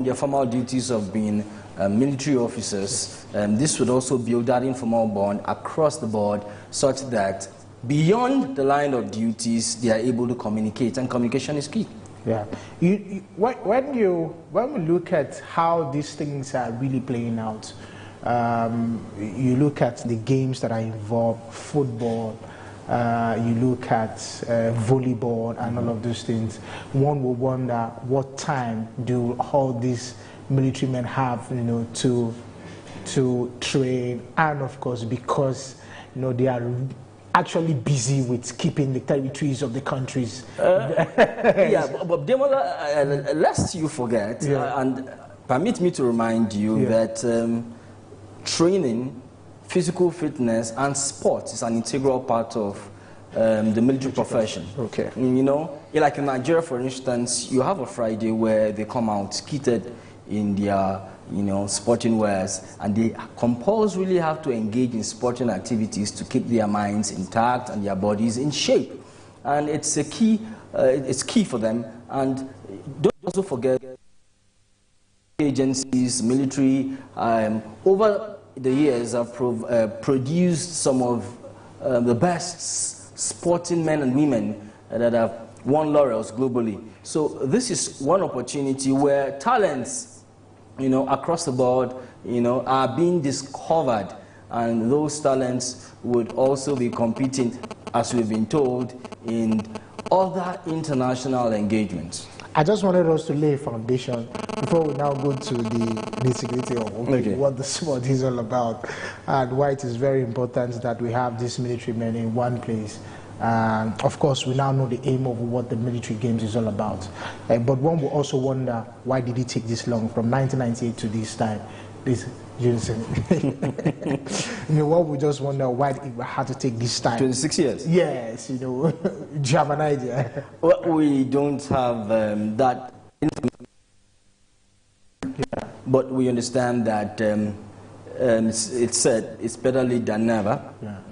their formal duties of being military officers, this would also build that informal bond across the board such that beyond the line of duties, they are able to communicate, and communication is key. Yeah. When we look at how these things are really playing out, you look at the games that are involved, football, you look at volleyball and all of those things, one will wonder what time do all these military men have, to train, and of course because they are actually busy with keeping the territories of the countries. Yeah, but Demola, lest you forget, and permit me to remind you that training, physical fitness, and sports is an integral part of the military profession. Okay. Like in Nigeria, for instance, you have a Friday where they come out kitted in their sporting wares, and they compulsorily have to engage in sporting activities to keep their minds intact and their bodies in shape. And it's a key, it's key for them. And don't also forget agencies, military, over the years have produced some of the best sporting men and women that have won laurels globally. So this is one opportunity where talents across the board, are being discovered, and those talents would also be competing, as we've been told, in other international engagements. I just wanted us to lay a foundation before we now go to the nitty-gritty of what the sport is all about, and why it is very important that we have these military men in one place. Of course, we now know the aim of what the military games is all about. But one will also wonder, why did it take this long, from 1998 to this time? One would just wonder why it had to take this time. 26 years? Yes, do you have an idea? Well, we don't have that information. But we understand that it's said it's better late than never,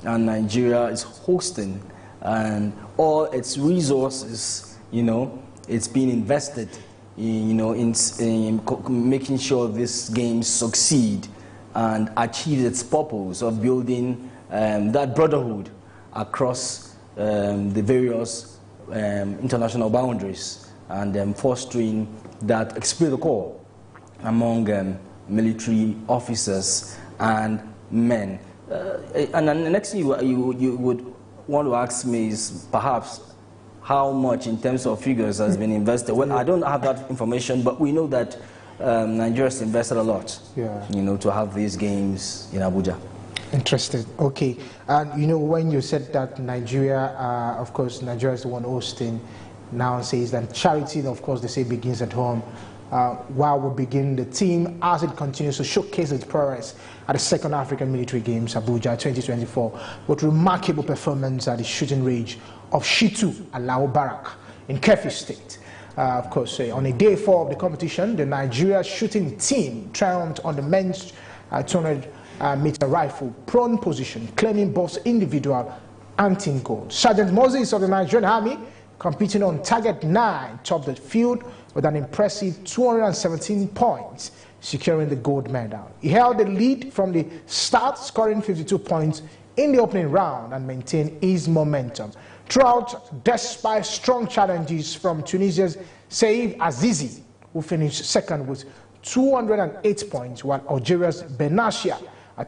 and Nigeria is hosting, and all its resources, it's being invested, in making sure these games succeed and achieve its purpose of building that brotherhood across the various international boundaries, and fostering that esprit de corps among military officers and men. And then the next thing you would want to ask me is perhaps how much in terms of figures has been invested. Well, I don't have that information, but we know that Nigeria has invested a lot, to have these games in Abuja. Interesting. Okay. And when you said that Nigeria, of course, Nigeria is the one hosting, now says that charity, of course, they say begins at home. While we begin the team as it continues to showcase its progress at the Second African Military Games, Abuja 2024, with remarkable performance at the shooting range of Shitu Alao Barak in Keffi State. Of course, on a day 4 of the competition, the Nigeria shooting team triumphed on the men's 200-meter rifle prone position, claiming both individual and team gold. Sergeant Moses of the Nigerian Army, competing on target 9, topped the field with an impressive 217 points, securing the gold medal. He held the lead from the start, scoring 52 points in the opening round and maintained his momentum throughout, despite strong challenges from Tunisia's Saïd Azizi, who finished second with 208 points, while Algeria's Benashia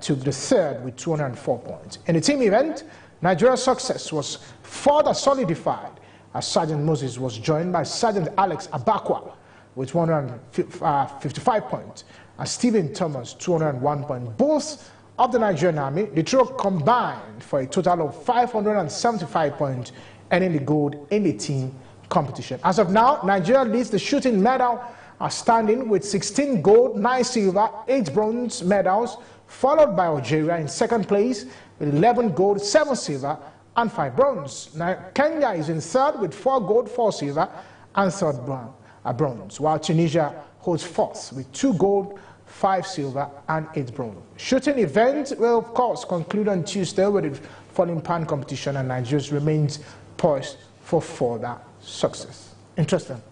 took the third with 204 points. In the team event, Nigeria's success was further solidified as Sergeant Moses was joined by Sergeant Alex Abakwa with 155 points, and Stephen Thomas 201 points. Both of the Nigerian Army, the trio combined for a total of 575 points, earning the gold in the team competition. As of now, Nigeria leads the shooting medal standing with 16 gold, 9 silver, 8 bronze medals, followed by Algeria in second place with 11 gold, 7 silver, and 5 bronze. Now, Kenya is in third with 4 gold, 4 silver, and 3rd bronze, while Tunisia holds 4th with 2 gold, 5 silver, and 8 bronze. Shooting event will, of course, conclude on Tuesday with the falling pan competition, and Nigeria remains poised for further success. Interesting.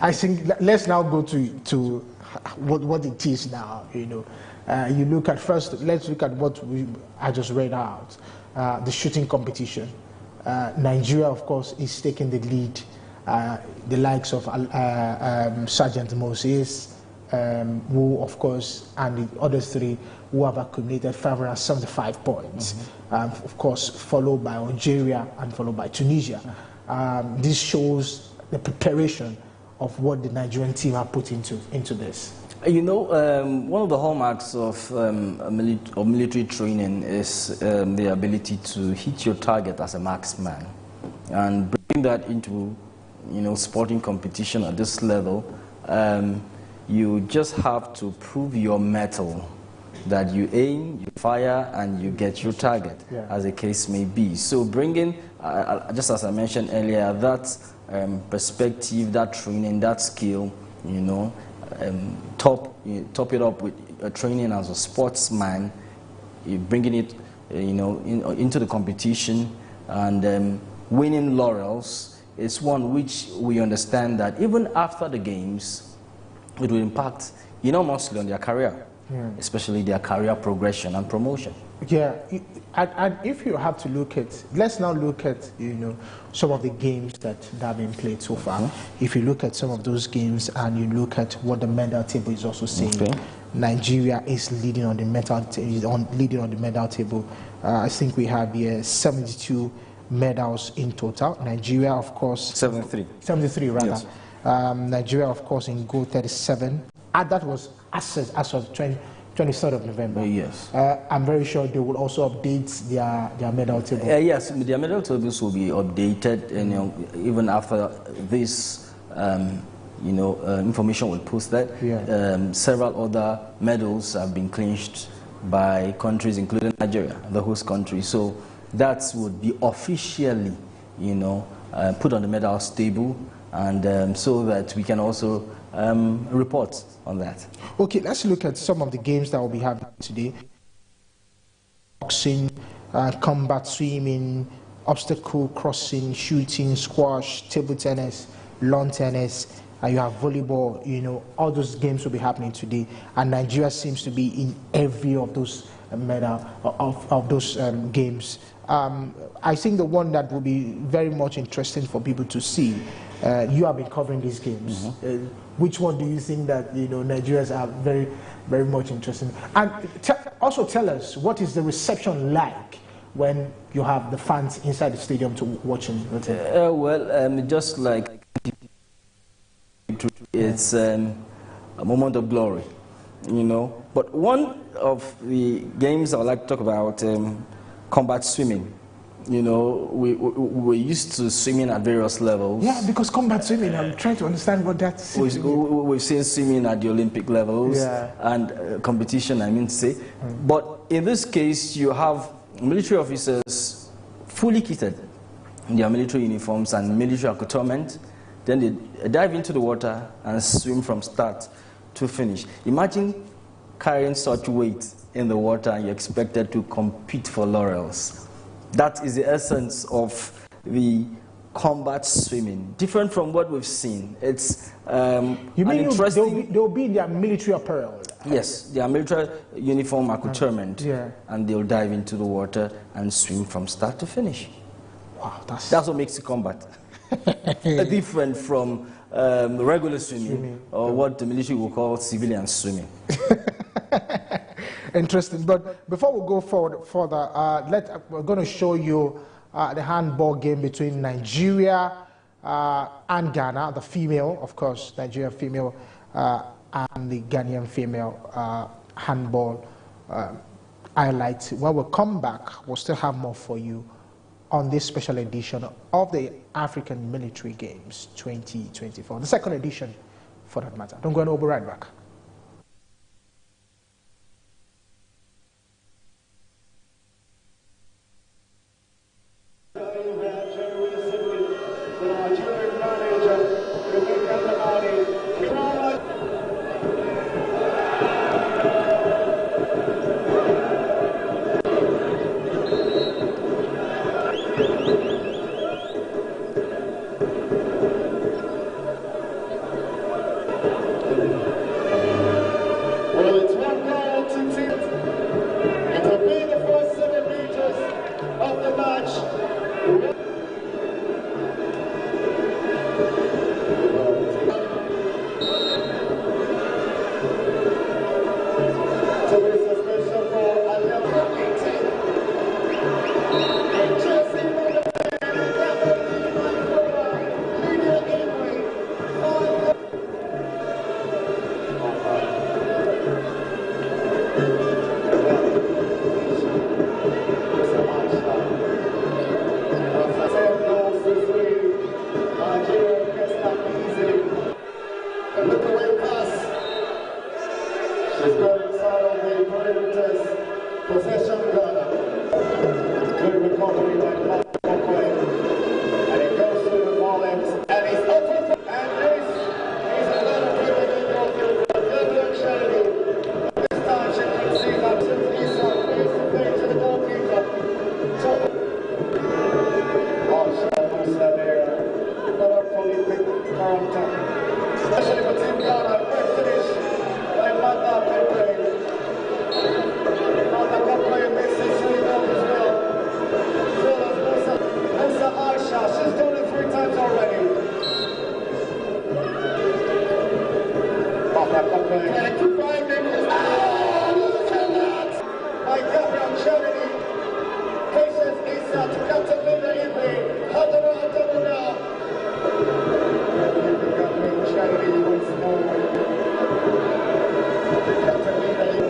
I think let's now go to what it is now. You look at first. Let's look at what I just read out. The shooting competition. Nigeria, of course, is taking the lead. The likes of Sergeant Moses, who, of course, and the other three who have accumulated 575 points. Of course, followed by Algeria and followed by Tunisia. This shows the preparation of what the Nigerian team have put into this. One of the hallmarks of military training is the ability to hit your target as a marksman, and bring that into sporting competition at this level. You just have to prove your mettle, that you aim, you fire, and you get your target, as the case may be. So bringing, just as I mentioned earlier, that perspective, that training, that skill, top it up with training as a sportsman, bringing it, into the competition, and winning laurels is one which we understand that even after the games, it will impact enormously on their career, especially their career progression and promotion. Yeah, and if you have to look at, let's now look at, some of the games that have been played so far. If you look at some of those games and you look at what the medal table is also saying, Nigeria is leading on the medal table. I think we have here 72 medals in total. Nigeria, of course, 73 rather. Yes. Nigeria, of course, in gold 37. And that was as of 23rd of November. Yes. I'm very sure they will also update their medal table. Yes, their medal tables will be updated, and even after this, information will post that. Several other medals have been clinched by countries, including Nigeria, the host country. So that would be officially, put on the medals table, and so that we can also report on that. Okay, let's look at some of the games that we'll be having today. Boxing, combat swimming, obstacle crossing, shooting, squash, table tennis, lawn tennis, you have volleyball, all those games will be happening today. And Nigeria seems to be in every of those games. I think the one that will be very much interesting for people to see, you have been covering these games. Which one do you think that Nigerians are very, very much interested in? And also tell us, what is the reception like when you have the fans inside the stadium to watching? Just like it's a moment of glory, But one of the games I would like to talk about, combat swimming. We're used to swimming at various levels. Yeah, because combat swimming, I'm trying to understand what that's. We've seen swimming at the Olympic levels and competition, I mean to say. But in this case, you have military officers fully kitted in their military uniforms and military accoutrement. Then they dive into the water and swim from start to finish. Imagine carrying such weight in the water and you're expected to compete for laurels. That is the essence of the combat swimming, different from what we've seen. It's you mean they'll be in their military apparel? Yes, their military uniform accoutrement, and they'll dive into the water and swim from start to finish. Wow, that's what makes the combat different from regular swimming, or what the military will call civilian swimming. Interesting. But before we go further, we're going to show you the handball game between Nigeria and Ghana, the female, of course, Nigeria female, and the Ghanaian female handball highlights. When we come back, we'll still have more for you on this special edition of the African Military Games 2024, the second edition for that matter. Don't go and we'll be right back. Possession Ghana. Good recovery by Mark. And it goes to the Mullins. And he's open. And this is another brilliant goal to the Dublin Charity. This time she conceives that Isa plays the play to the goalkeeper. Musa there. Another prolific character. Especially for Team Ghana. Great finish by Mata Pepe. Mata Pepe makes it 3-0 as well. So does Musa Aisha. She's done it 3 times already. Mata Pepe. And keep finding this. Oh, look at that! By Gabriel Charity. Patience Isa to Captain Linda Ibe. Hadara Hadara. Gabriel Charity once more. Captain Linda Ibe.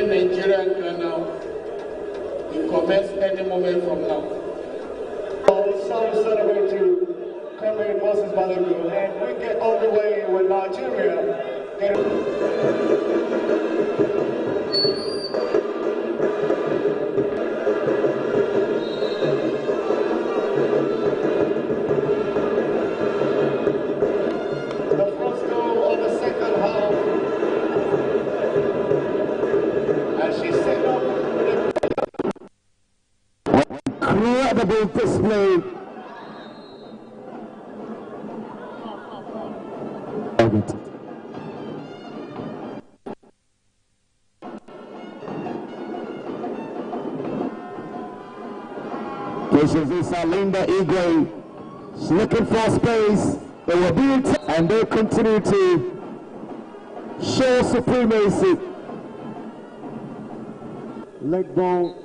Nigerian can now commence any moment from now. It's time to celebrate to Comrade Moses Balogun, and we get all the way with Nigeria. The first goal of the second half. Incredible display. Keshazisa Linda Igwe. She's looking for space. They were being and they continue to show supremacy. Leg ball.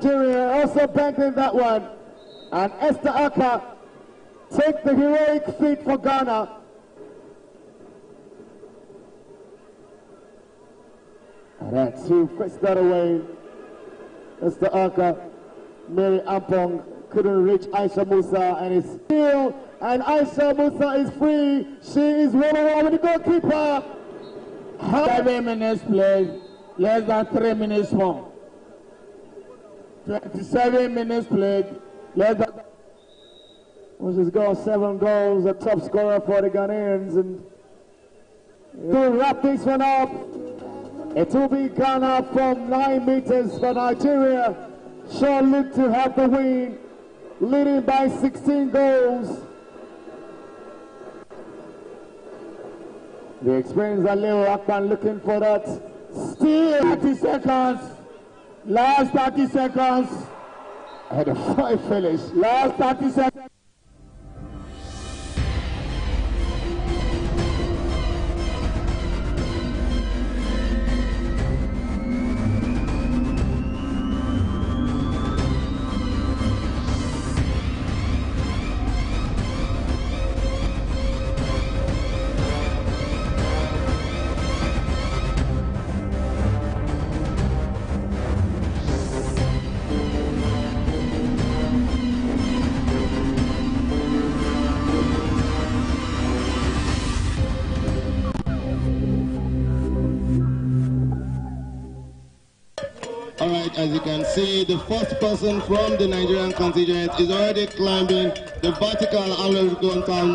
Nigeria also banking that one, and Esther Aka take the heroic feat for Ghana. And that's who fetched that away. Esther Aka, Mary Ampong couldn't reach Aisha Musa, and it's still, and Aisha Musa is free. She is 1-1 with the goalkeeper. 7 minutes played, less than 3 minutes more. 27 minutes played, less than, which has got 7 goals, a top scorer for the Ghanaians, and to wrap this one up, it will be Ghana from 9 meters for Nigeria. Sure look to have the win, leading by 16 goals. The experienced Aleo Akpan looking for that. Still 30 seconds. Last 30 seconds. And a 5 finish. Last 30 seconds. Alright, as you can see, the first person from the Nigerian contingent is already climbing the vertical horizontal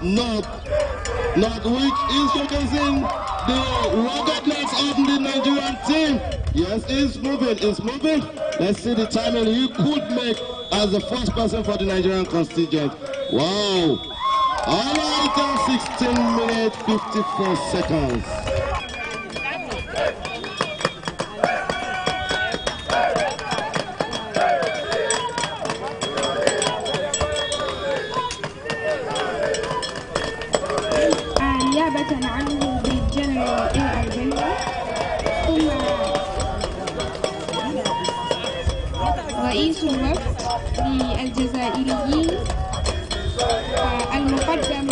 north, which is showcasing the ruggedness of the Nigerian team. Yes, it's moving. Let's see the timing he could make as the first person for the Nigerian contingent. Wow! Alright, 16 minutes, 54 seconds. نيابة عنه بالجنة رئيس الوفد للجزائريين المقدم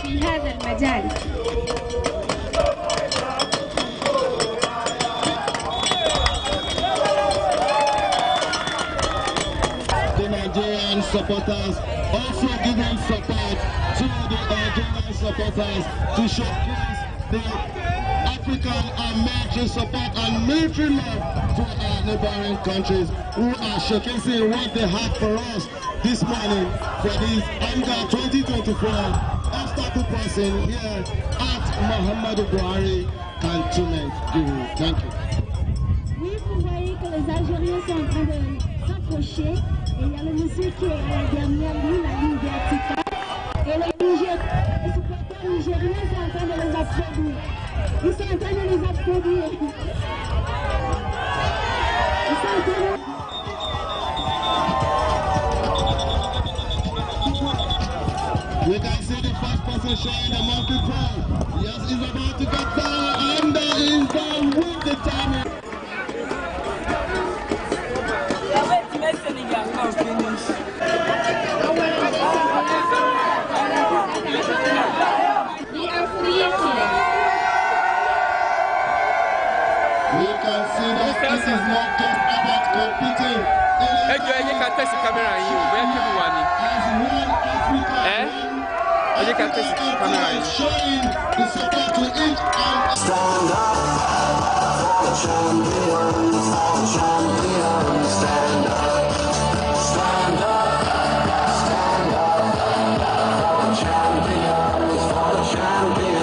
في هذا المجال. The Nigerian supporters also giving support to the Nigerian supporters to showcase the African and military support and military love to our neighboring countries who are showcasing what they have for us this morning for this Amga 2024 obstacle crossing here at Muhammadu Buhari Cantonment. Thank you. Oui, vous voyez que les Algériens sont en train de s'approcher et il y a le monsieur qui est à la dernière ligne, la ligne verticale, et les supporters nigériens sont en train de les applaudir. Ils sont en train de les applaudir. Ils sont en train de... We can see the first person showing the monkey paw. Yes, he's about to get down, and there is down with the timing. We can see that this is not just about competing. As one Africa, showing the support to each and stand up for the champions, stand up, stand up, stand up for the champions, stand up for the champions.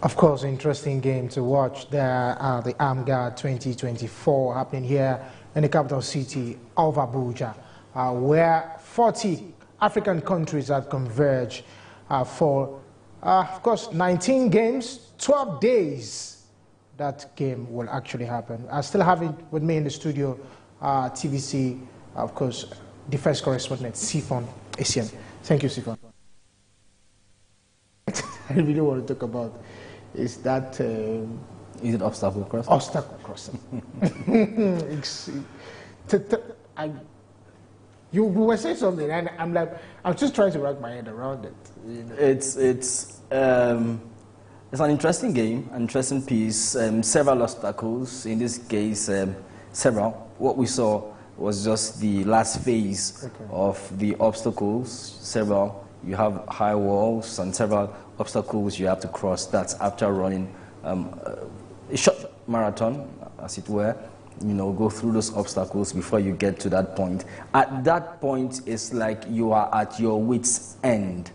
Of course, interesting game to watch. There are the Amga 2024 happening here in the capital city of Abuja, where 40 African countries have converged for, of course, 19 games, 12 days. That game will actually happen. I still have it with me in the studio, TVC, of course, defense correspondent, Sifon Essien. Thank you, Sifon. I really want to talk about is that... is it obstacle crossing? Obstacle crossing. You were saying something, and I'm like, I'm just trying to wrap my head around it. You know? It's an interesting game, an interesting piece, several obstacles, in this case, several. What we saw was just the last phase of the obstacles, several. You have high walls and several obstacles you have to cross. That's after running a short marathon, as it were. You know, go through those obstacles before you get to that point. At that point, it's like you are at your wit's end.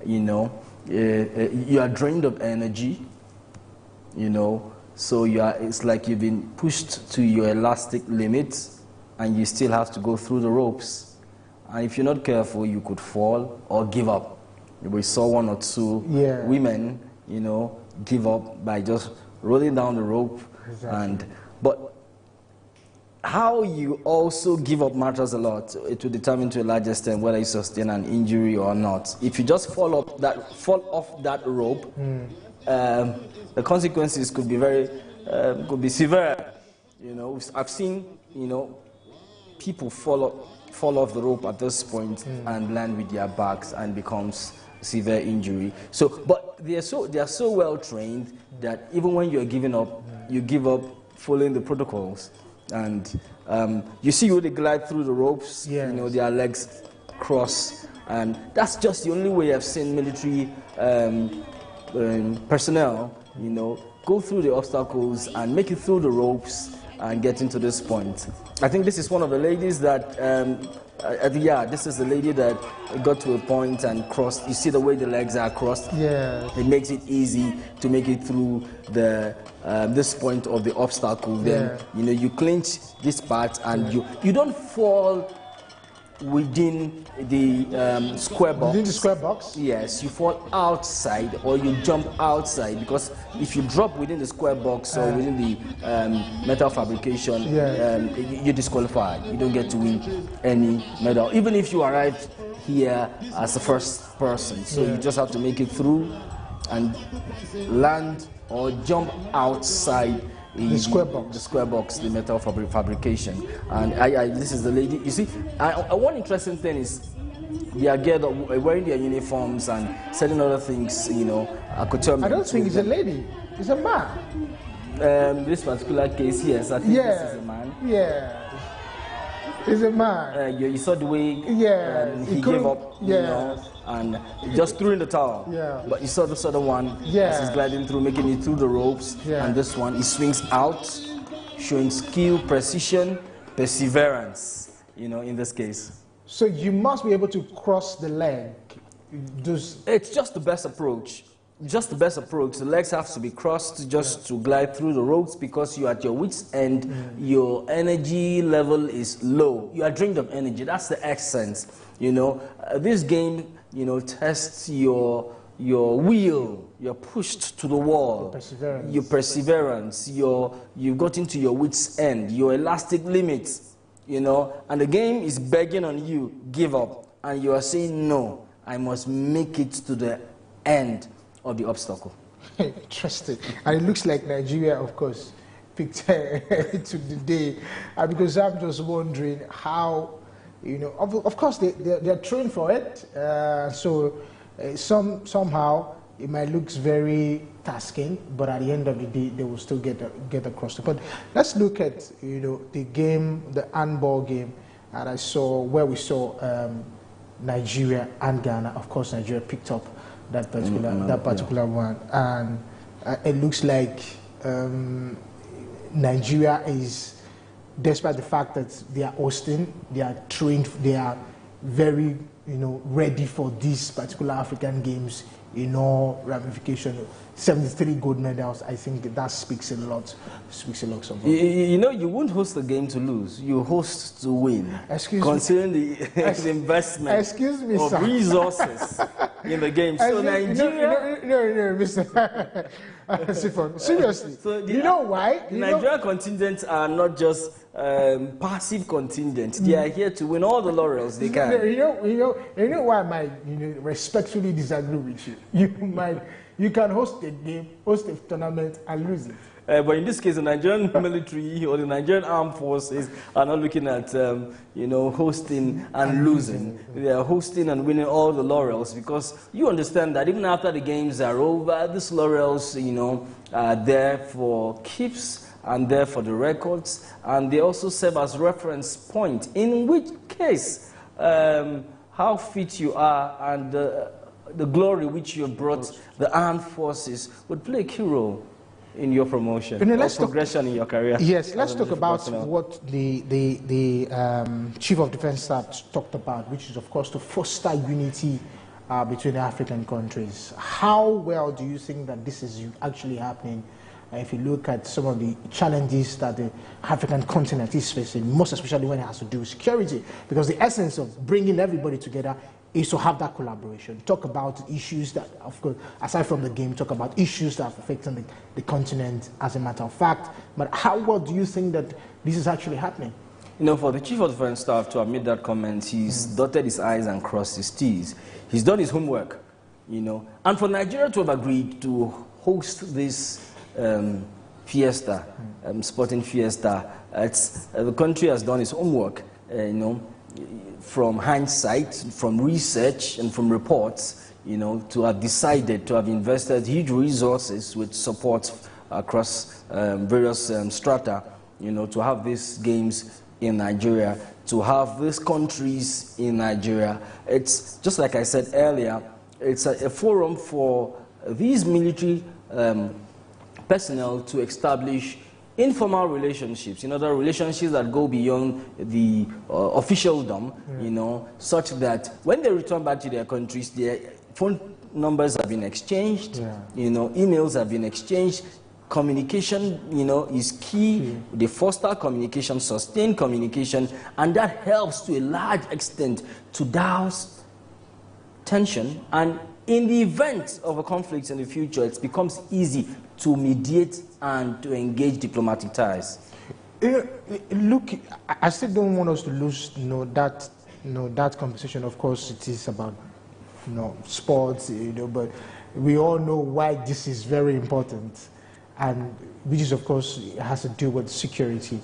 You know, you are drained of energy. You know, so it's like you've been pushed to your elastic limit, and you still have to go through the ropes. And if you're not careful, you could fall or give up. We saw one or two women, you know, give up by just rolling down the rope. Exactly. But how you also give up matters a lot. It will determine to a large extent whether you sustain an injury or not. If you just fall off that rope, the consequences could be could be severe. You know, I've seen, you know, people fall off the rope at this point and land with their backs and becomes severe injury. So, but they are so well trained that even when you're giving up, you give up following the protocols. And you see when they glide through the ropes, you know, their legs cross, and that's just the only way I've seen military personnel, you know, go through the obstacles and make it through the ropes and getting to this point. I think this is one of the ladies that, this is the lady that got to a point and crossed. You see the way the legs are crossed? Yeah. It makes it easy to make it through the this point of the obstacle. Then, you know, you clinch this part and you don't fall within the square box. Within the square box? Yes, you fall outside or you jump outside, because if you drop within the square box or within the metal fabrication, you're disqualified. You don't get to win any medal, even if you arrived here as the first person. So you just have to make it through and land or jump outside the square box, the metal fabrication. And this is the lady. You see, one interesting thing is they are wearing their uniforms and selling other things. You know, I could tell. I don't think it's a lady. It's a man. This particular case, yes, I think this is a man. Yeah, it's a man. You saw the way he gave up. You know, and just threw in the towel. Yeah. But you saw this other one as he's gliding through, making it through the ropes. Yeah. And this one, he swings out, showing skill, precision, perseverance, you know, in this case. So you must be able to cross the leg. It's just the best approach. Just the best approach. The legs have to be crossed just to glide through the ropes, because you're at your wit's end. Your energy level is low. You are drained of energy. That's the essence. You know, this game, you know, tests your will. You're pushed to the wall. Your perseverance. You've got into your wit's end. Your elastic limits. You know, and the game is begging on you, give up, and you are saying no. I must make it to the end of the obstacle. Interesting. And it looks like Nigeria, of course, picked to the day, because I'm just wondering how, you know, of course they're trained for it, so somehow it might look very tasking, but at the end of the day they will still get across it. But let's look at, you know, the game, the handball game that I saw, where we saw Nigeria and Ghana. Of course, Nigeria picked up that particular one, and it looks like Nigeria is, despite the fact that they are hosting, they are trained, they are very, you know, ready for these particular African games. in all ramification. 73 gold medals, I think that speaks a lot. About you know, you won't host a game to lose. You host to win. Considering the investment of resources in the game. So Nigeria... No, Mr. Sifon, seriously. So you know why? The Nigerian contingents are not just passive contingents. They are here to win all the laurels they can. You know why I might respectfully disagree with you. You can host a game, host a tournament, and lose it. But in this case, the Nigerian military or the Nigerian armed forces are not looking at, hosting and losing. They are hosting and winning all the laurels, because you understand that even after the games are over, these laurels, are there for keeps and there for the records, and they also serve as reference point, in which case, how fit you are and the glory which you have brought the armed forces would play a key role in your promotion or progression in your career. Yes, let's talk about what the Chief of Defense Staff talked about, which is, of course, to foster unity between the African countries. How well do you think that this is actually happening? If you look at some of the challenges that the African continent is facing, most especially when it has to do with security, because the essence of bringing everybody together is to have that collaboration. Talk about issues that, of course, aside from the game, talk about issues that are affecting the continent as a matter of fact. But how well do you think that this is actually happening? For the Chief of Defense Staff to have made that comment, he's dotted his I's and crossed his T's. He's done his homework, And for Nigeria to have agreed to host this fiesta, sporting fiesta, the country has done its homework, from hindsight, from research, and from reports, to have decided to have invested huge resources with support across various strata, to have these games in Nigeria, to have these countries in Nigeria. It's just like I said earlier, it's a forum for these military personnel to establish informal relationships, other relationships that go beyond the officialdom, such that when they return back to their countries, their phone numbers have been exchanged, emails have been exchanged, communication, is key. They foster communication, sustain communication, and that helps to a large extent to douse tension. And in the event of a conflict in the future, it becomes easy to mediate and to engage diplomatic ties. Look, I still don't want us to lose that conversation. Of course, it is about sports, but we all know why this is very important, and which is, of course, has to do with security.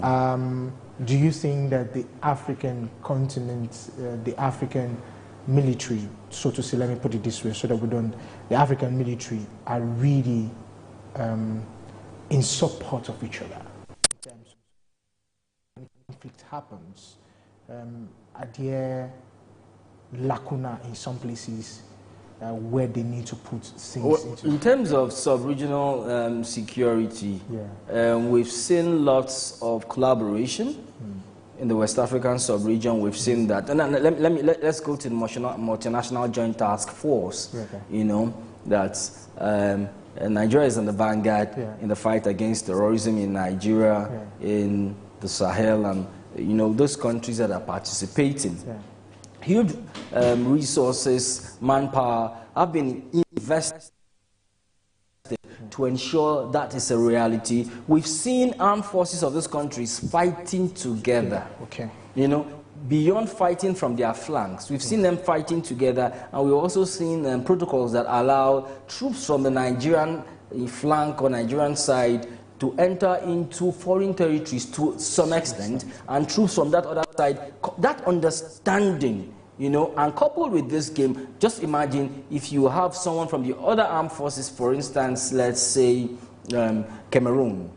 Do you think that the African continent, the African military, so to say, let me put it this way, so that we don't, the African military are really in support of each other? In terms of when conflict happens, are there lacuna in some places where they need to put things into? In terms of sub-regional security, we've seen lots of collaboration. In the West African sub-region, we've seen that. And let's go to the multinational joint task force. That Nigeria is in the vanguard in the fight against terrorism in Nigeria, in the Sahel, and those countries that are participating. Huge resources, manpower have been invested to ensure that is a reality. We've seen armed forces of those countries fighting together. Beyond fighting from their flanks, we've seen them fighting together, and we've also seen protocols that allow troops from the Nigerian flank or Nigerian side to enter into foreign territories to some extent, and troops from that other side. That understanding, and coupled with this game, just imagine if you have someone from the other armed forces, for instance, let's say Cameroon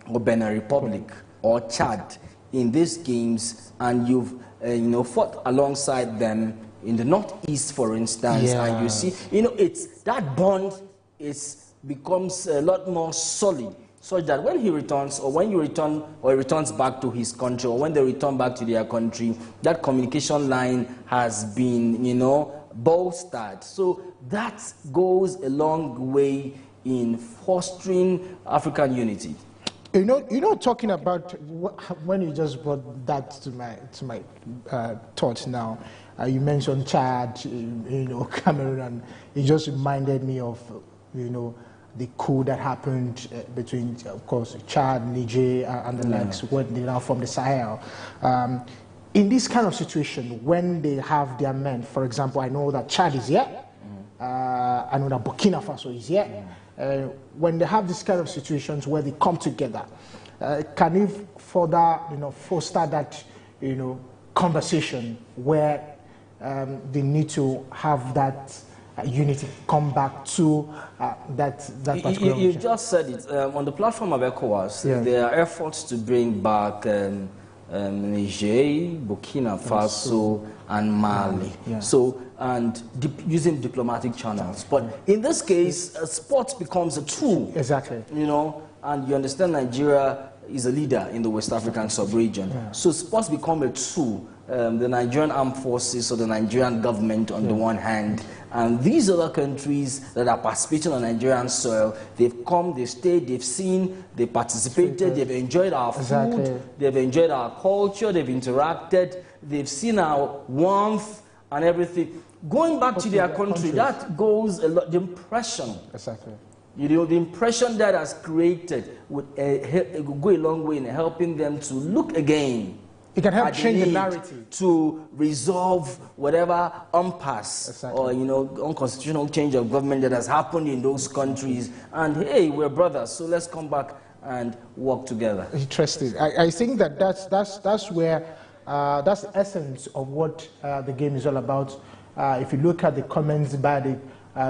or Benin Republic or Chad in these games, and you've fought alongside them in the northeast, for instance, and you see, it's that bond becomes a lot more solid, such that when he returns, or when you return, or he returns back to his country, or when they return back to their country, that communication line has been, bolstered. So that goes a long way in fostering African unity. You know, talking about when you just brought that to my thoughts now, you mentioned Chad, Cameroon, and it just reminded me of, the coup that happened between, of course, Chad, Niger, and the likes, when they are from the Sahel. In this kind of situation, when they have their men, for example, I know that Chad is here, I know that Burkina Faso is here. When they have this kind of situations where they come together, can you further, foster that, conversation where they need to have that unity come back to that particular You just said it. On the platform of ECOWAS, there are efforts to bring back Niger, Burkina Faso, and Mali. So, and using diplomatic channels. But in this case, sports becomes a tool. Exactly. And you understand Nigeria is a leader in the West African sub-region. So sports become a tool. The Nigerian armed forces or the Nigerian government on the one hand, and these other countries that are participating on Nigerian soil, they've come, they've stayed, they've seen, they participated, they've enjoyed our food, they've enjoyed our culture, they've interacted, they've seen our warmth and everything. Going back to their country, that goes a lot, the impression. Exactly. The impression that has created would go a long way in helping them to look again. It can help change the narrative to resolve whatever impasse or unconstitutional change of government that has happened in those countries. And hey, we're brothers, so let's come back and work together. Interesting. I think that's where that's the essence of what the game is all about. If you look at the comments by the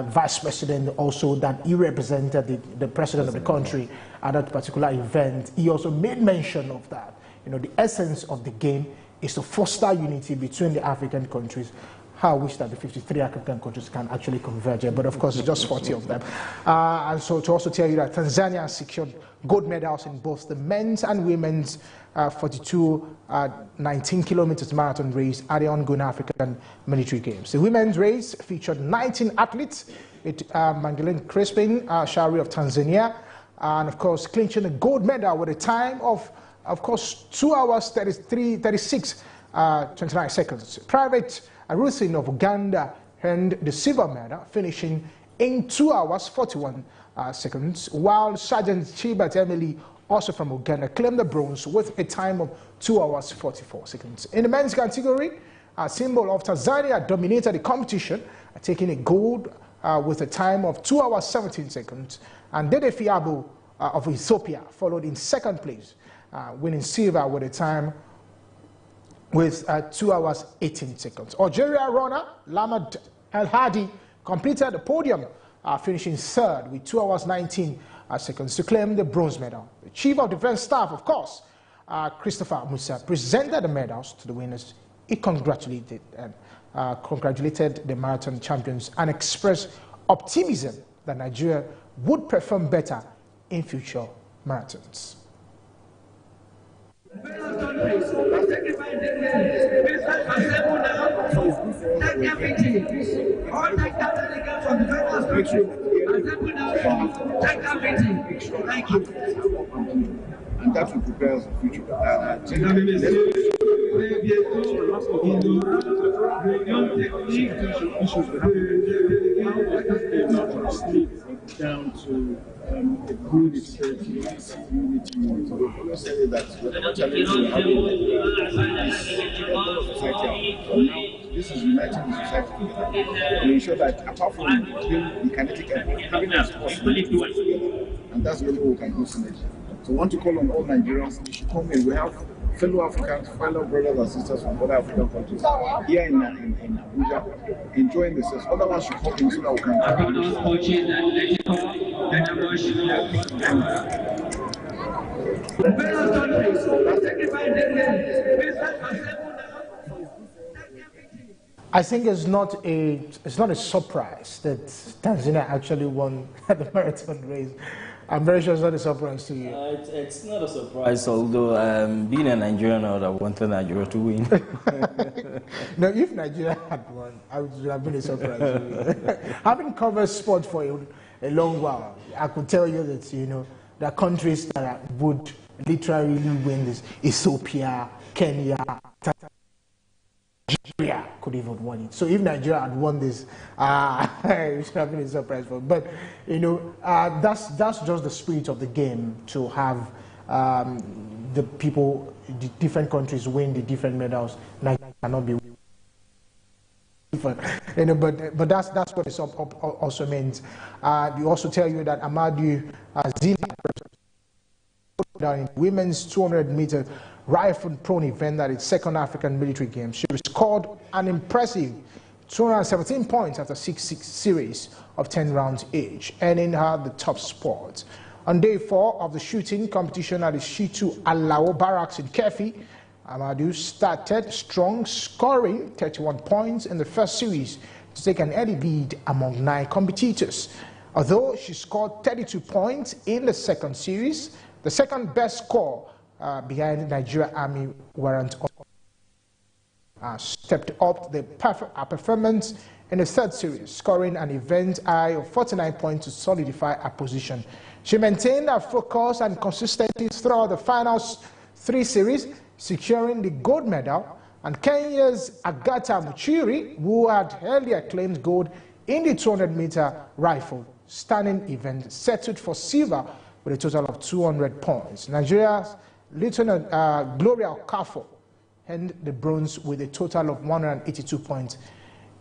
vice president, also that he represented the president of the country at that particular event, he also made mention of that. The essence of the game is to foster unity between the African countries. How I wish that the 53 African countries can actually converge, but of course it's just 40 of them. And so to also tell you that Tanzania has secured gold medals in both the men's and women's 42 19 kilometers marathon race at the ongoing African military games. The women's race featured 19 athletes, with Magdalene Crispin, Shari of Tanzania, and of course clinching a gold medal with a time of course, 2 hours, 36, 29 seconds. Private Rusin of Uganda earned the silver medal, finishing in 2 hours, 41 seconds, while Sergeant Chibat Emily, also from Uganda, claimed the bronze with a time of 2 hours, 44 seconds. In the men's category, a symbol of Tanzania dominated the competition, taking a gold with a time of 2 hours, 17 seconds, and Dede Fiabo of Ethiopia followed in second place, winning silver with a time with 2 hours 18 seconds. Algeria runner Lamad El Hadi completed the podium, finishing third with 2 hours 19 seconds to claim the bronze medal. The Chief of Defense Staff, of course, Christopher Musa, presented the medals to the winners. He congratulated the marathon champions and expressed optimism that Nigeria would perform better in future marathons. And that will prepare us for the future. Down to a good experience, unity. I'm saying that the challenge we have in society, this is uniting the society together. We ensure that apart from the kinetic effort, having a sports and that's really what we can do synergy. So I want to call on all Nigerians, they should come in. We have fellow Africans, fellow brothers and sisters from other African countries here in Abuja, enjoying the service. Other ones should come in so that we can I think it's not a surprise that Tanzania actually won the marathon race. I'm very sure it's not a surprise to you. It's not a surprise, although being a Nigerian, I would have wanted Nigeria to win. No, if Nigeria had won, I would have been a surprise to you. Having covered sport for a long while, I could tell you that, you know, the countries that would literally win this, Ethiopia, Kenya, Nigeria could even won it. So if Nigeria had won this, it should have been a surprise for them. But, you know, that's just the spirit of the game, to have the people, the different countries win the different medals. Nigeria cannot be different. You know, but that's what it also means. We also tell you that Amadou Zina in women's 200-meter rifle thrown event at its second African military games. She scored an impressive 217 points after 6 series of 10 rounds each, earning her the top spot. On day 4 of the shooting competition at the Shitu Alao Barracks in Kefi, Amadou started strong, scoring 31 points in the first series to take an early lead among 9 competitors. Although she scored 32 points in the second series, the second best score behind Nigeria Army Warrant stepped up the performance in the third series, scoring an event high of 49 points to solidify her position. She maintained her focus and consistency throughout the final 3 series, securing the gold medal, and Kenya's Agatha Muchiri, who had earlier claimed gold in the 200-meter rifle standing event, settled for silver with a total of 200 points. Nigeria's Lieutenant Gloria Okafor earned the bronze with a total of 182 points.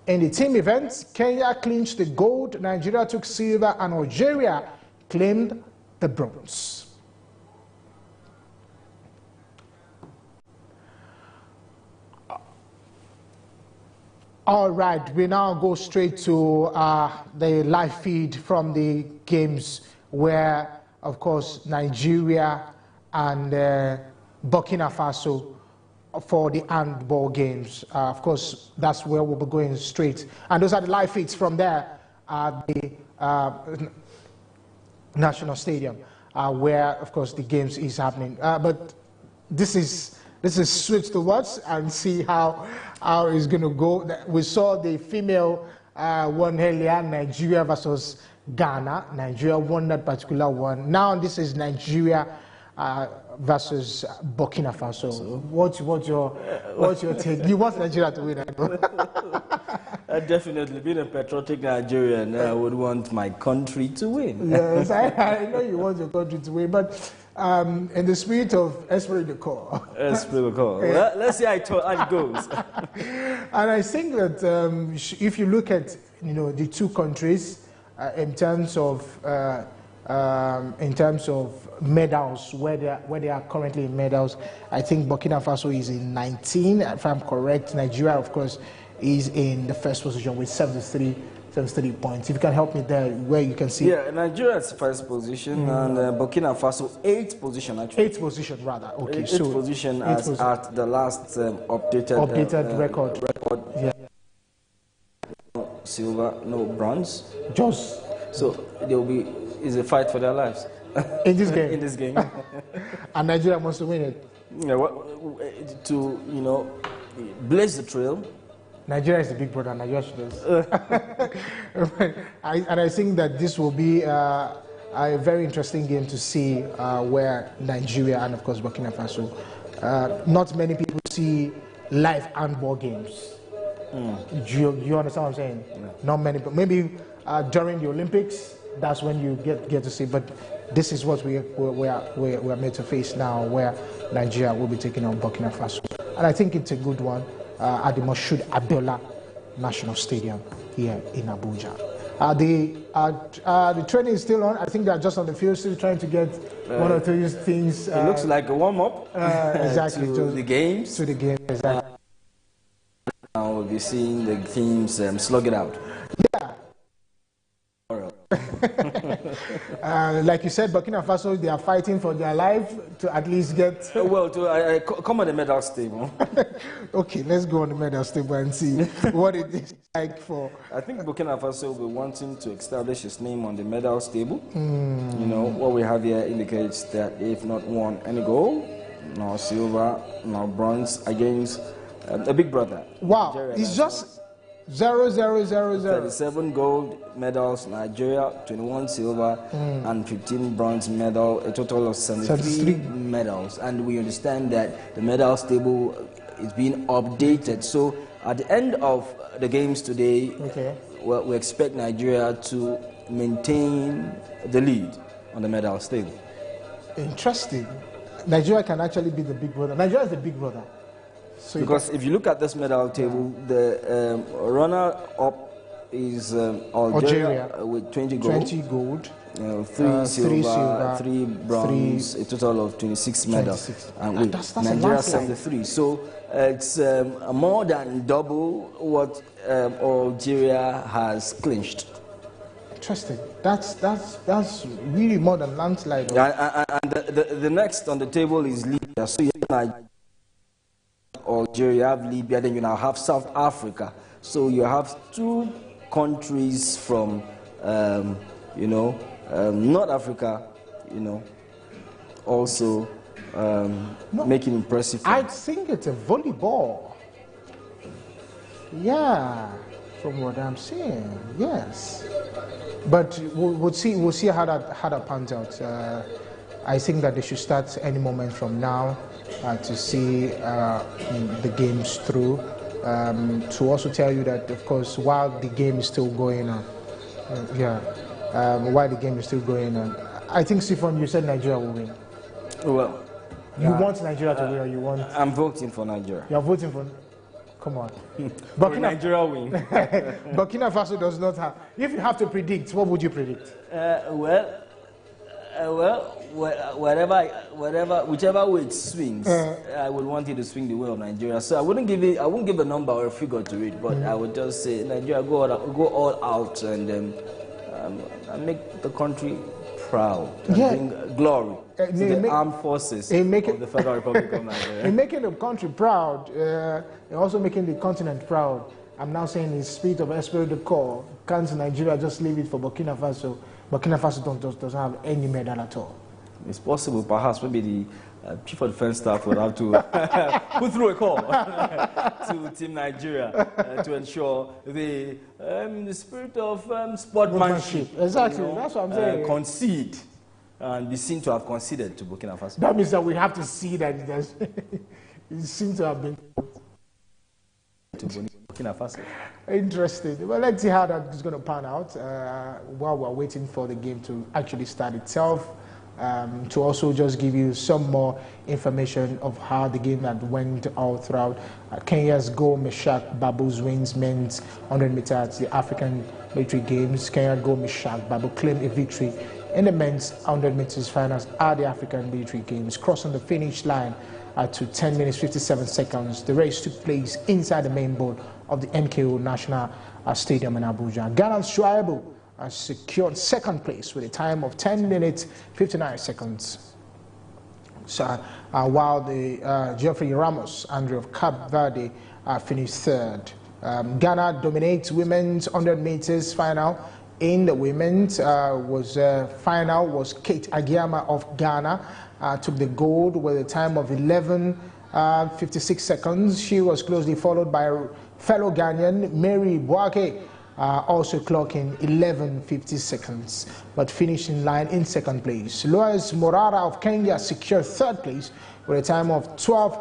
In the team event, Kenya clinched the gold, Nigeria took silver, and Algeria claimed the bronze. All right, we now go straight to the live feed from the games where, of course, Nigeria and Burkina Faso for the handball games. Of course, that's where we'll be going straight. And those are the live feeds from there at the National Stadium, where, of course, the games is happening. But this is switch to watch and see how it's going to go. We saw the female one earlier, Nigeria versus Ghana. Nigeria won that particular one. Now this is Nigeria versus Burkina Faso. What's your take? You want Nigeria to win? Definitely, being a patriotic Nigerian, I would want my country to win. Yes, I know you want your country to win, but in the spirit of esprit de corps. Esprit de corps. Well, let's see how it goes. And I think that if you look at the two countries in terms of medals, where they are currently in medals, I think Burkina Faso is in 19, if I'm correct. Nigeria, of course, is in the first position with 73 points. If you can help me there, where you can see. Yeah, Nigeria is first position, and Burkina Faso 8th position actually. 8th position rather. Okay, 8th position as at the last updated record. Yeah. No silver, no bronze. Just so there will be a fight for their lives in this game. In this game, and Nigeria wants to win it. Yeah, to blaze the trail. Nigeria is the big brother, Nigeria should. And I think that this will be a very interesting game to see where Nigeria and, of course, Burkina Faso. Not many people see live handball games. Do you understand what I'm saying? Yeah. Not many, but maybe during the Olympics, that's when you get to see. But this is what we're made to face now, where Nigeria will be taking on Burkina Faso. And I think it's a good one. At the Moshood Abdullah National Stadium here in Abuja. The training is still on. I think they're just on the field, still trying to get one or two things. It looks like a warm-up. Exactly. To the games. To the game, exactly. Now we'll be seeing the teams slug it out. Yeah. Like you said, Burkina Faso, they are fighting for their life to at least get... Well, come on the medal table. Okay, let's go on the medal table and see what it is like for... I think Burkina Faso will be wanting to establish its name on the medal table. You know, what we have here indicates that they've not won any gold, nor silver, nor bronze against a big brother. Wow, Nigeria. it's just 0, 0, 0, 0. 37 gold medals, Nigeria, 21 silver, and 15 bronze medal, a total of 73 medals. And we understand that the medals table is being updated. So at the end of the games today, well, we expect Nigeria to maintain the lead on the medals table. Interesting. Nigeria can actually be the big brother. Nigeria is the big brother. So because if you look at this medal table, the runner-up is Algeria with 20 gold. 20 gold. 3 silver, 3 bronze, a total of 26 medals. And that's Nigeria 73. So it's more than double what Algeria has clinched. Interesting. That's really more than landslide. And the next on the table is Libya. So you have Algeria, you have Libya, then you now have South Africa. So you have 2 countries from, North Africa, also making impressive. I think it's a volleyball. Yeah, from what I'm seeing, yes. But we'll see how that pans out. I think that they should start any moment from now to see the games through. To also tell you that, of course, while the game is still going on, while the game is still going on, I think, Stephen, you said Nigeria will win. Well, you want Nigeria to win, or you want? I'm voting for Nigeria. You're voting for? Come on. Nigeria win. Burkina Faso does not have. If you have to predict, what would you predict? Whichever way it swings, I would want it to swing the way of Nigeria. So I won't give a number or a figure to it, but I would just say Nigeria go all out and make the country proud and bring glory to the armed forces of the Federal Republic of Nigeria. In making the country proud, and also making the continent proud, I'm now saying in spirit of esprit de corps, can't Nigeria just leave it for Burkina Faso? Burkina Faso doesn't have any medal at all. It's possible, perhaps maybe the Chief of Defense Staff would have to put through a call to Team Nigeria to ensure the spirit of sportsmanship. Exactly, that's what I'm saying. Concede and be seen to have conceded to Burkina Faso. That means that we have to see that it seems to have been to Burkina Faso. Interesting. Well, let's see how that is going to pan out while we're waiting for the game to actually start itself. To also just give you some more information of how the game that went all throughout. Kenya's Go Meshak Babu's wins men's 100 meters at the African Military Games. Kenya Go Meshak Babu claimed a victory in the men's 100 meters finals at the African Military Games, crossing the finish line to 10 minutes 57 seconds. The race took place inside the main bowl of the MKO National Stadium in Abuja. Ghana's Shuaibu secured second place with a time of 10 minutes 59 seconds. So, while the Geoffrey Ramos Andre of Cape Verde finished third. Ghana dominates women's 100 meters final. In the women's final was Kate Agiama of Ghana took the gold with a time of 11:56 seconds. She was closely followed by fellow Ghanaian Mary Boake, also clocking 11:50 seconds, but finished in line in second place. Lois Morara of Kenya secured third place with a time of 12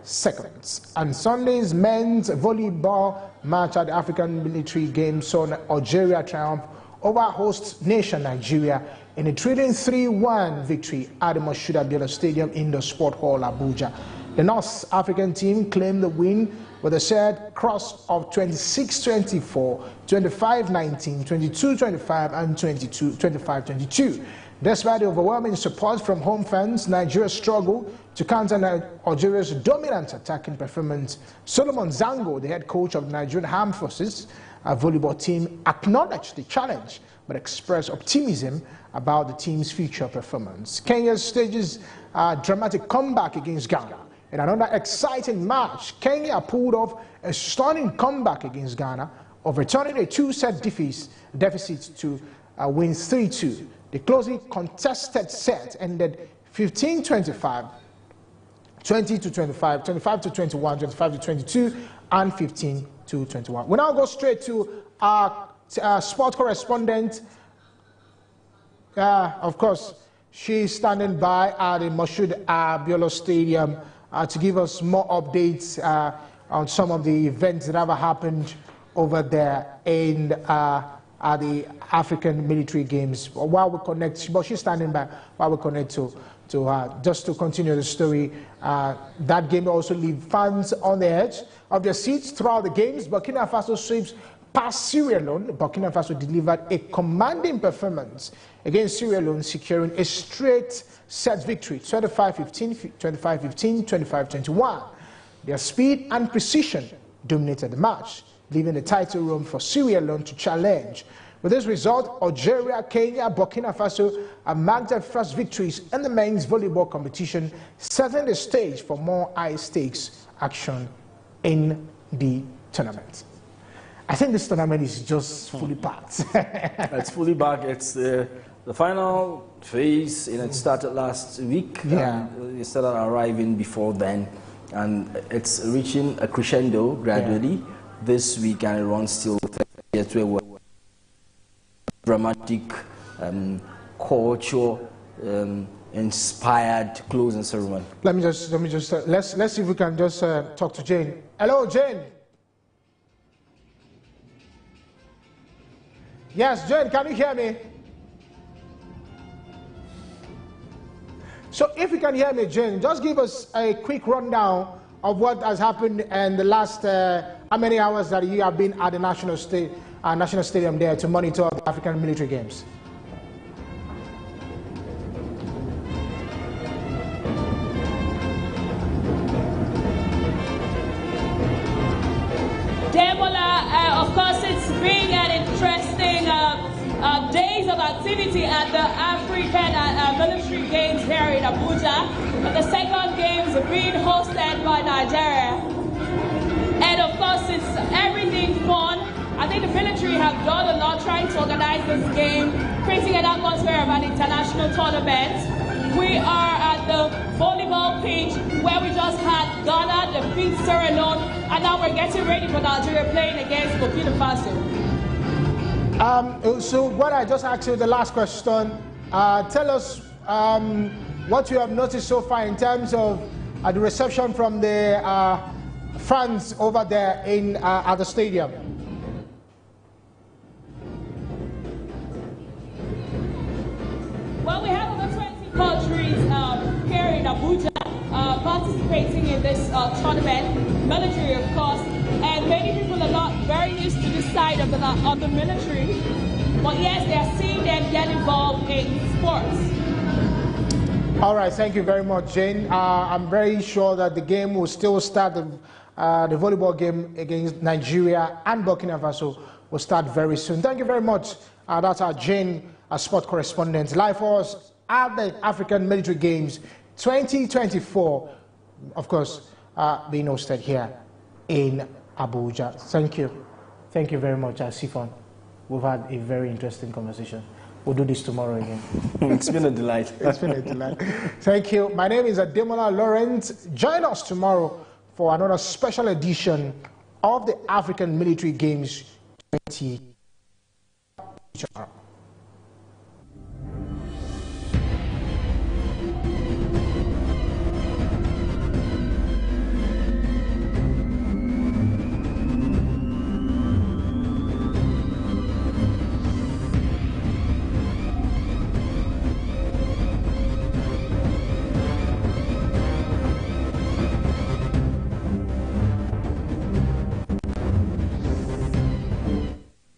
seconds. And Sunday's men's volleyball match at the African Military Games saw Algeria triumph over host nation Nigeria in a thrilling 3-1 victory at the Moshood Abiola Stadium in the Sport Hall, Abuja. The North African team claimed the win with a shared cross of 26-24, 25-19, 22-25, and 22-25-22. Despite the overwhelming support from home fans, Nigeria struggled to counter Algeria's dominant attacking performance. Solomon Zango, the head coach of the Nigerian Armed Forces volleyball team, acknowledged the challenge but expressed optimism about the team's future performance. Kenya stages a dramatic comeback against Ghana. In another exciting match, Kenya pulled off a stunning comeback against Ghana, overturning a two-set deficit to win 3-2. The closely contested set ended 15-25, 20-25, 25-21, 25-22, and 15-21. We now go straight to our sport correspondent. Of course, she's standing by at the Moshood Abiola Stadium to give us more updates on some of the events that have happened over there in at the African Military Games. While we connect, but she's standing by while we connect to her, just to continue the story. That game also leave fans on the edge of their seats throughout the games. Burkina Faso sweeps past Sierra Leone. Burkina Faso delivered a commanding performance against Sierra Leone, securing a straight set victory, 25-15, 25-15, 25-21. Their speed and precision dominated the match, leaving the title room for Sierra Leone to challenge. With this result, Algeria, Kenya, Burkina Faso have marked their first victories in the men's volleyball competition, setting the stage for more high-stakes action in the tournament. I think this tournament is just fully packed. It's fully packed. It's the final phase, and it started last week. Yeah. It started arriving before then, and it's reaching a crescendo gradually this week, and it runs till to a dramatic, culture inspired closing ceremony. Let me just let's see if we can just talk to Jane. Hello, Jane. Yes, Jane, can you hear me? So if you can hear me, Jane, just give us a quick rundown of what has happened in the last how many hours that you have been at the National Stadium there to monitor the African Military Games. Of course, it's been an interesting days of activity at the African Military Games here in Abuja. The second games are being hosted by Nigeria. And of course, it's everything fun. I think the military have done a lot trying to organize this game, creating an atmosphere of an international tournament. We are at the volleyball pitch where we just had Ghana defeat Sierra Leone, and now we're getting ready for Nigeria playing against Burkina Faso. So what I just asked you, the last question, tell us what you have noticed so far in terms of the reception from the fans over there in at the stadium. Well, we have over 20 countries here in Abuja participating in this tournament, military of course, and many people are not very used to this side of the military, but yes, they are seeing them get involved in sports. All right, thank you very much, Jane. I'm very sure that the game will still start, the volleyball game against Nigeria and Burkina Faso will start very soon. Thank you very much. That's our Jane, our sport correspondent, live for us at the African Military Games 2024, of course, being hosted here in Abuja. Thank you. Thank you very much, Sifon. We've had a very interesting conversation. We'll do this tomorrow again. It's been a delight. It's been a delight. Thank you. My name is Ademola Lawrence. Join us tomorrow for another special edition of the African Military Games 2024.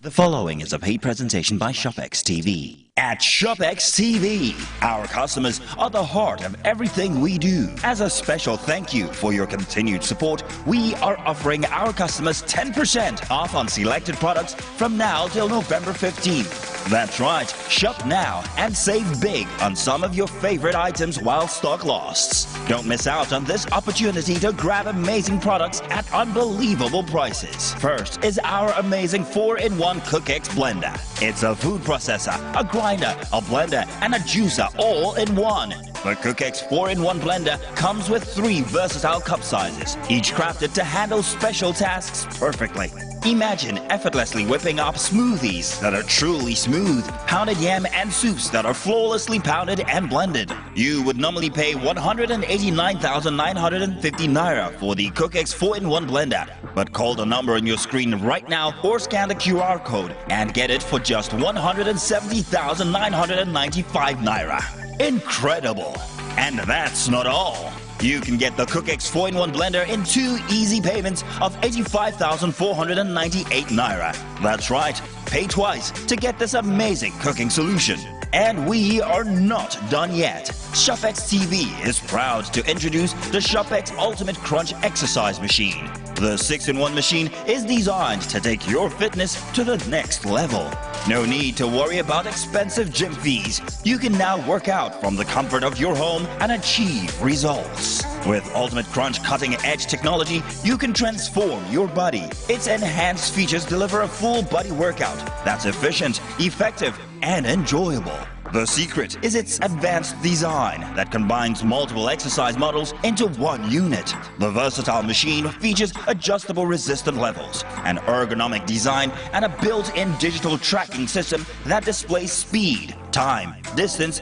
The following is a paid presentation by Shopex TV. At Shopex TV, our customers are the heart of everything we do. As a special thank you for your continued support, we are offering our customers 10% off on selected products from now till November 15th. That's right, shop now and save big on some of your favorite items while stock lasts. Don't miss out on this opportunity to grab amazing products at unbelievable prices. First is our amazing 4-in-1 CookX blender. It's a food processor, a grinder, a blender, and a juicer all in one. The CookX 4-in-1 blender comes with 3 versatile cup sizes, each crafted to handle special tasks perfectly. Imagine effortlessly whipping up smoothies that are truly smooth, pounded yam and soups that are flawlessly pounded and blended. You would normally pay 189,950 naira for the CookX 4-in-1 blender, but call the number on your screen right now or scan the QR code and get it for just 170,995 naira. Incredible! And that's not all. You can get the CookX 4-in-1 blender in 2 easy payments of 85,498 naira. That's right, pay twice to get this amazing cooking solution. And we are not done yet. Shopex TV is proud to introduce the Shopex Ultimate Crunch Exercise Machine. The 6-in-1 machine is designed to take your fitness to the next level. No need to worry about expensive gym fees. You can now work out from the comfort of your home and achieve results. With Ultimate Crunch cutting-edge technology, you can transform your body. Its enhanced features deliver a full body workout that's efficient, effective, and enjoyable. The secret is its advanced design that combines multiple exercise models into one unit. The versatile machine features adjustable resistance levels, an ergonomic design, and a built-in digital tracking system that displays speed, time, distance,